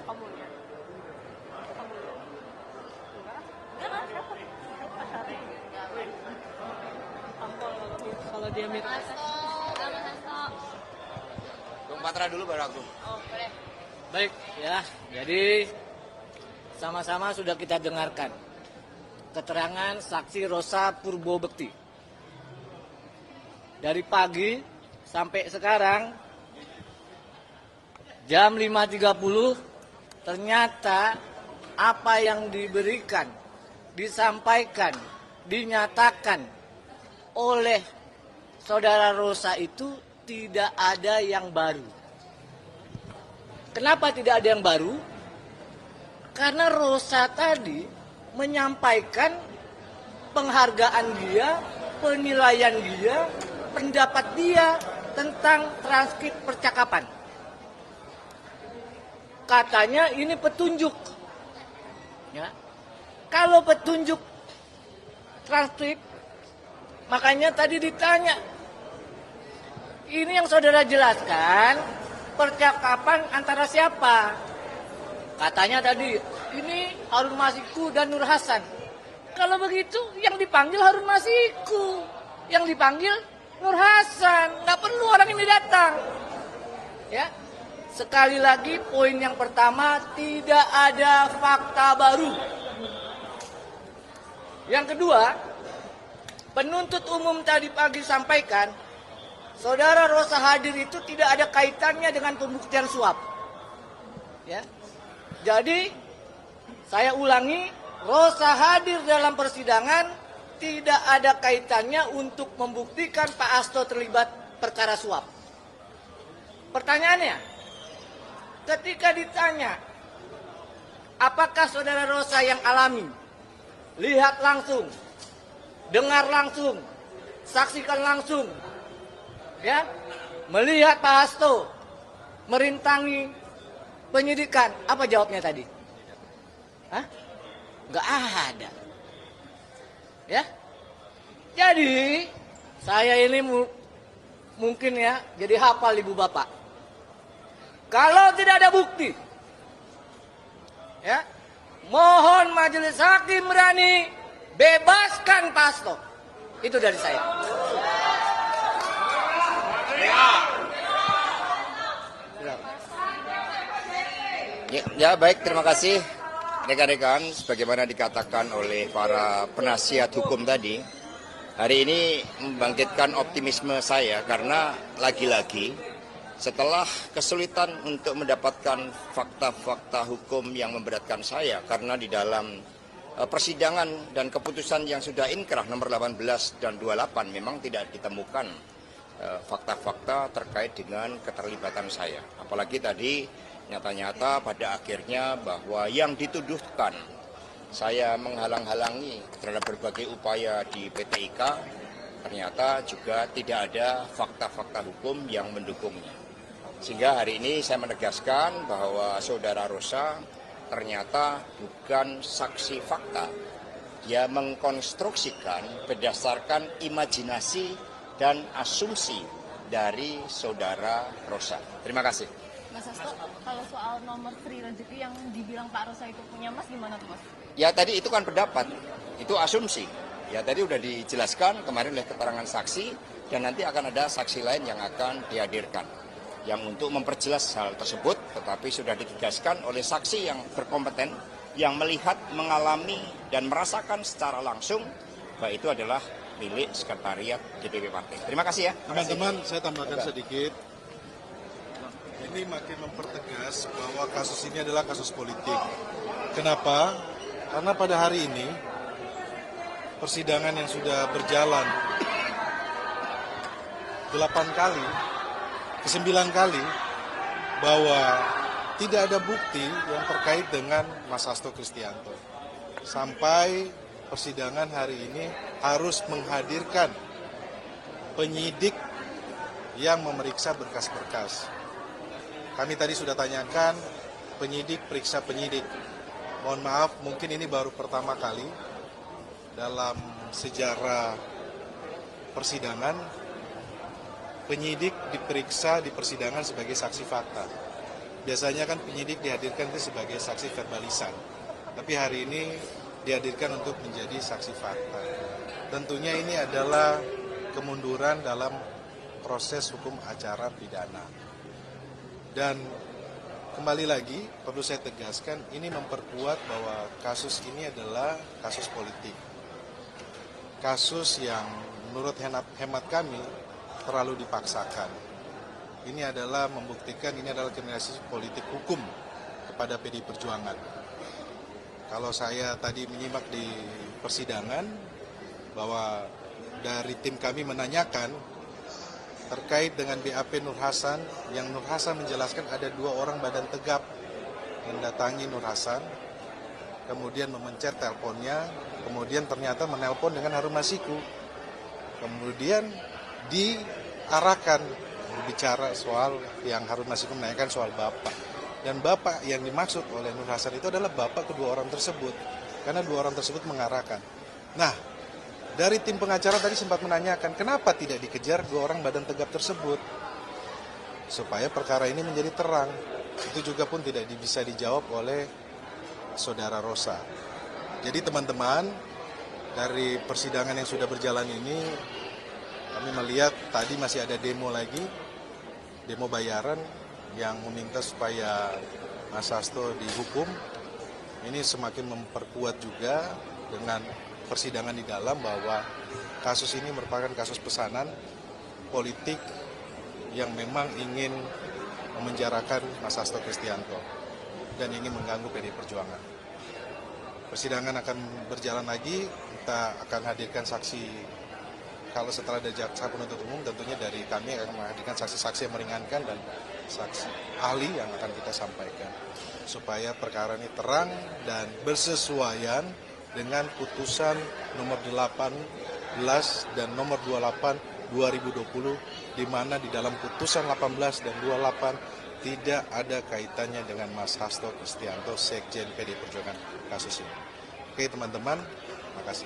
kamu ya. Kamu ya. Enggak, siapa? Asyari. Tampol kalau dia minta. Bung Patra dulu baru aku. Oh, boleh. Baik ya, jadi sama-sama sudah kita dengarkan keterangan saksi Rosa Purbobekti. Dari pagi sampai sekarang jam 5.30 ternyata apa yang diberikan, disampaikan, dinyatakan oleh saudara Rosa itu tidak ada yang baru. Kenapa tidak ada yang baru? Karena Rosa tadi menyampaikan penghargaan dia, penilaian dia, pendapat dia tentang transkrip percakapan. Katanya ini petunjuk. Ya. Kalau petunjuk transkrip, makanya tadi ditanya. Ini yang saudara jelaskan, percakapan antara siapa? Katanya tadi, ini Harun Masiku dan Nur Hasan. Kalau begitu, yang dipanggil Harun Masiku. Yang dipanggil Nur Hasan. Nggak perlu orang ini datang. Ya. Sekali lagi, poin yang pertama, tidak ada fakta baru. Yang kedua, penuntut umum tadi pagi sampaikan, saudara Rosa hadir itu tidak ada kaitannya dengan pembuktian suap. Ya. Jadi, saya ulangi, Rosa hadir dalam persidangan tidak ada kaitannya untuk membuktikan Pak Hasto terlibat perkara suap. Pertanyaannya, ketika ditanya, apakah saudara Rosa yang alami, lihat langsung, dengar langsung, saksikan langsung, ya, melihat Pak Hasto merintangi penyidikan, apa jawabnya tadi? Hah? Nggak ada. Ya. Jadi, saya ini mungkin ya, jadi hafal ibu bapak. Kalau tidak ada bukti, ya, mohon majelis hakim berani bebaskan Pak Hasto. Itu dari saya. Ya baik, terima kasih rekan-rekan. Sebagaimana dikatakan oleh para penasihat hukum tadi, hari ini membangkitkan optimisme saya karena lagi-lagi setelah kesulitan untuk mendapatkan fakta-fakta hukum yang memberatkan saya karena di dalam persidangan dan keputusan yang sudah inkrah nomor 18 dan 28 memang tidak ditemukan fakta-fakta terkait dengan keterlibatan saya. Apalagi tadi nyata-nyata pada akhirnya bahwa yang dituduhkan saya menghalang-halangi terhadap berbagai upaya di PT IKA ternyata juga tidak ada fakta-fakta hukum yang mendukungnya. Sehingga hari ini saya menegaskan bahwa saudara Rosa ternyata bukan saksi fakta. Dia mengkonstruksikan berdasarkan imajinasi dan asumsi dari saudara Rosa. Terima kasih. Mas Hasto, kalau soal nomor Sri Rezeki yang dibilang Pak Rosa itu punya Mas, gimana tuh Mas? Ya tadi itu kan pendapat, itu asumsi. Ya tadi udah dijelaskan kemarin oleh keterangan saksi dan nanti akan ada saksi lain yang akan dihadirkan. Yang untuk memperjelas hal tersebut, tetapi sudah ditegaskan oleh saksi yang berkompeten, yang melihat, mengalami, dan merasakan secara langsung bahwa itu adalah milik sekretariat DPP Partai. Terima kasih ya. Teman-teman, saya tambahkan sedikit. Ini makin mempertegas bahwa kasus ini adalah kasus politik. Kenapa? Karena pada hari ini, persidangan yang sudah berjalan 8 kali, ke-9 kali, bahwa tidak ada bukti yang terkait dengan Mas Hasto Kristianto. Sampai persidangan hari ini harus menghadirkan penyidik yang memeriksa berkas-berkas. Kami tadi sudah tanyakan, penyidik periksa penyidik. Mohon maaf, mungkin ini baru pertama kali dalam sejarah persidangan, penyidik diperiksa di persidangan sebagai saksi fakta. biasanya kan penyidik dihadirkan itu sebagai saksi verbalisan. Tapi hari ini dihadirkan untuk menjadi saksi fakta. Tentunya ini adalah kemunduran dalam proses hukum acara pidana. Dan kembali lagi, perlu saya tegaskan, ini memperkuat bahwa kasus ini adalah kasus politik. Kasus yang menurut hemat kami terlalu dipaksakan. Ini adalah membuktikan ini adalah kriminalisasi politik hukum kepada PDI Perjuangan. Kalau saya tadi menyimak di persidangan bahwa dari tim kami menanyakan terkait dengan BAP Nur Hasan, yang Nur Hasan menjelaskan ada 2 orang badan tegap mendatangi Nur Hasan, kemudian memencet teleponnya, kemudian ternyata menelpon dengan Harun Masiku, kemudian diarahkan berbicara soal yang Harun Masiku menanyakan soal bapak. Dan bapak yang dimaksud oleh Nur Hasan itu adalah bapak kedua orang tersebut, karena 2 orang tersebut mengarahkan. Nah, dari tim pengacara tadi sempat menanyakan kenapa tidak dikejar 2 orang badan tegap tersebut supaya perkara ini menjadi terang. Itu juga pun tidak bisa dijawab oleh saudara Rosa. Jadi teman-teman, dari persidangan yang sudah berjalan ini kami melihat tadi masih ada demo lagi, demo bayaran yang meminta supaya Mas Hasto dihukum. Ini semakin memperkuat juga dengan persidangan di dalam bahwa kasus ini merupakan kasus pesanan politik yang memang ingin memenjarakan Mas Hasto Kristianto dan ingin mengganggu PDI Perjuangan. Persidangan akan berjalan lagi, kita akan hadirkan saksi. Kalau setelah ada jaksa penuntut umum, tentunya dari kami akan menghadirkan saksi-saksi yang meringankan dan saksi ahli yang akan kita sampaikan. Supaya perkara ini terang dan bersesuaian dengan putusan nomor 18 dan nomor 28 2020, di mana di dalam putusan 18 dan 28 tidak ada kaitannya dengan Mas Hasto Kristianto, Sekjen PDI Perjuangan kasus ini. Oke teman-teman, makasih.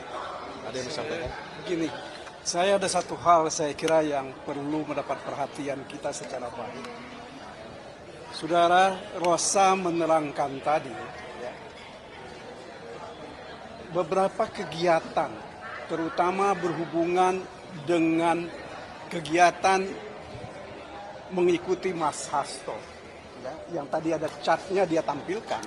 Ada yang disampaikan? Begini, saya ada satu hal saya kira yang perlu mendapat perhatian kita secara baik. Saudara Rosa menerangkan tadi, ya, beberapa kegiatan, terutama berhubungan dengan kegiatan mengikuti Mas Hasto, ya, yang tadi ada catnya dia tampilkan,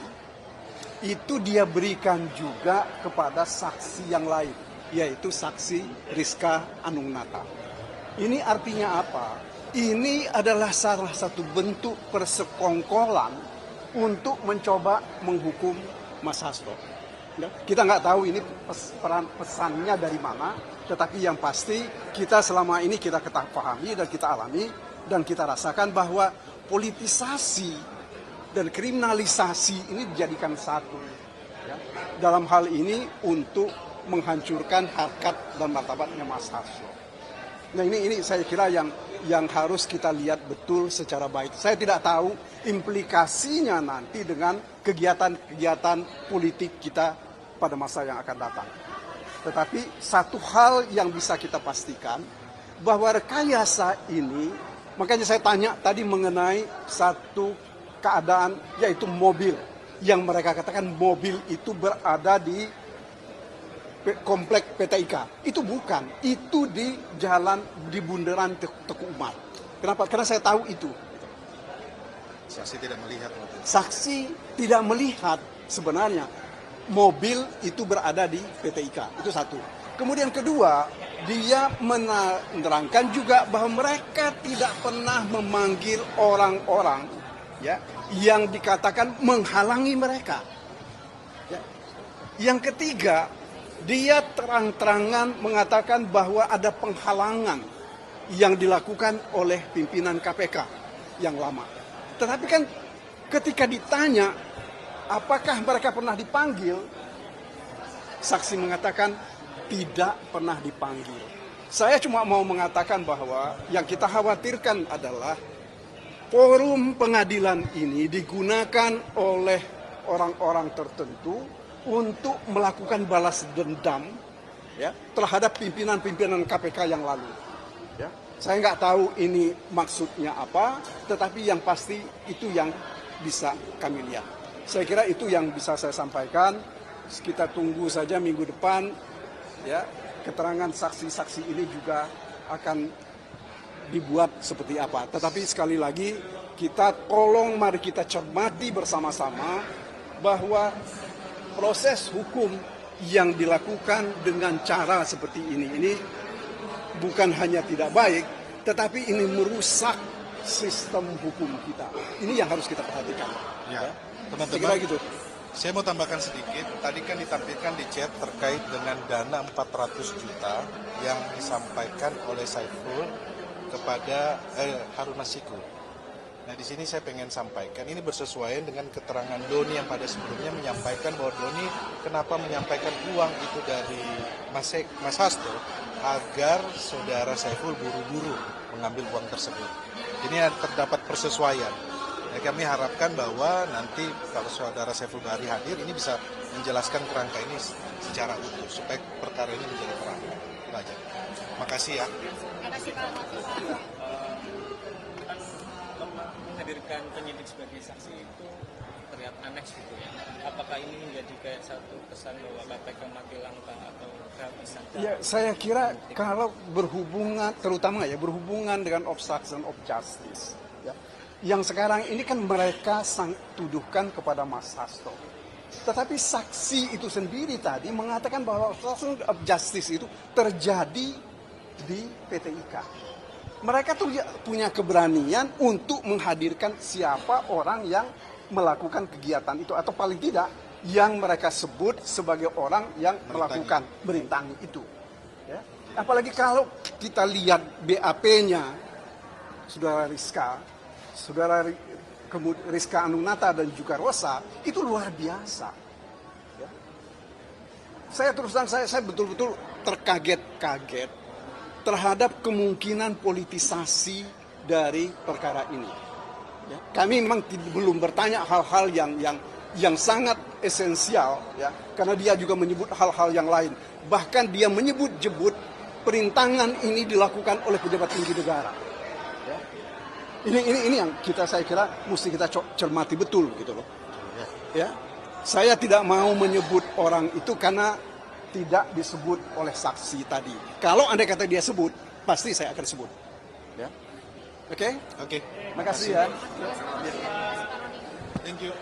itu dia berikan juga kepada saksi yang lain, yaitu saksi Rizka Anungnata. Ini artinya apa? Ini adalah salah satu bentuk persekongkolan untuk mencoba menghukum Mas Hasto. Ya, kita nggak tahu ini pesannya dari mana, tetapi yang pasti kita selama ini kita pahami dan kita alami dan kita rasakan bahwa politisasi dan kriminalisasi ini dijadikan satu, ya, dalam hal ini untuk menghancurkan harkat dan martabatnya Mas Hasto. Nah ini saya kira yang harus kita lihat betul secara baik. Saya tidak tahu implikasinya nanti dengan kegiatan-kegiatan politik kita pada masa yang akan datang. Tetapi satu hal yang bisa kita pastikan bahwa rekayasa ini, makanya saya tanya tadi mengenai satu keadaan yaitu mobil yang mereka katakan mobil itu berada di komplek PT IKA. Itu bukan, itu di jalan di bundaran Teguh Umar. Kenapa? Karena saya tahu itu. Saksi tidak melihat mobil. Saksi tidak melihat sebenarnya mobil itu berada di PT IKA. Itu satu. Kemudian kedua, dia menerangkan juga bahwa mereka tidak pernah memanggil orang-orang, ya, yang dikatakan menghalangi mereka. Ya. Yang ketiga, dia terang-terangan mengatakan bahwa ada penghalangan yang dilakukan oleh pimpinan KPK yang lama. Tetapi kan ketika ditanya apakah mereka pernah dipanggil, saksi mengatakan tidak pernah dipanggil. Saya cuma mau mengatakan bahwa yang kita khawatirkan adalah forum pengadilan ini digunakan oleh orang-orang tertentu untuk melakukan balas dendam, ya, terhadap pimpinan-pimpinan KPK yang lalu. Ya. Saya nggak tahu ini maksudnya apa, tetapi yang pasti itu yang bisa kami lihat. Saya kira itu yang bisa saya sampaikan. Kita tunggu saja minggu depan, ya, keterangan saksi-saksi ini juga akan dibuat seperti apa. Tetapi sekali lagi, mari kita cermati bersama-sama bahwa proses hukum yang dilakukan dengan cara seperti ini bukan hanya tidak baik, tetapi ini merusak sistem hukum kita. Ini yang harus kita perhatikan. Ya, Saya kira teman-teman, gitu. saya mau tambahkan sedikit. Tadi kan ditampilkan di chat terkait dengan dana 400 juta yang disampaikan oleh Saiful kepada Harun Masiku. Nah, di sini saya pengen sampaikan, ini bersesuaian dengan keterangan Doni yang pada sebelumnya menyampaikan bahwa Doni kenapa menyampaikan uang itu dari Mas Hasto agar saudara Saiful buru-buru mengambil uang tersebut. Ini terdapat persesuaian. Nah, kami harapkan bahwa nanti kalau saudara Saiful Bahri hadir, ini bisa menjelaskan kerangka ini secara utuh supaya perkara ini menjadi terang. Baik. Makasih ya. Makasih Pak. Menghadirkan penyidik sebagai saksi itu terlihat aneh gitu ya. Apakah ini menjadi kayak satu kesan bahwa KPK mati langkah atau kehabisan? Ya, saya kira kalau berhubungan dengan obstruction of justice, ya, yang sekarang ini kan mereka tuduhkan kepada Mas Hasto. Tetapi saksi itu sendiri tadi mengatakan bahwa obstruction of justice itu terjadi di PT IKA. Mereka tuh punya keberanian untuk menghadirkan siapa orang yang melakukan kegiatan itu, atau paling tidak yang mereka sebut sebagai orang yang melakukan merintangi itu. Ya. Apalagi kalau kita lihat BAP-nya saudara Rizka Anunata dan juga Rosa, itu luar biasa. Ya. Saya terus terang saya betul-betul terkaget-kaget terhadap kemungkinan politisasi dari perkara ini. Ya, kami memang belum bertanya hal-hal yang sangat esensial, ya, karena dia juga menyebut hal-hal yang lain. Bahkan dia menyebut-jebut perintangan ini dilakukan oleh pejabat tinggi negara. Ya. Ini yang saya kira mesti kita cermati betul gitu loh. Ya, saya tidak mau menyebut orang itu karena tidak disebut oleh saksi tadi. Kalau andai kata dia sebut, pasti saya akan sebut. Ya. Oke? Oke. Makasih ya. Thank you.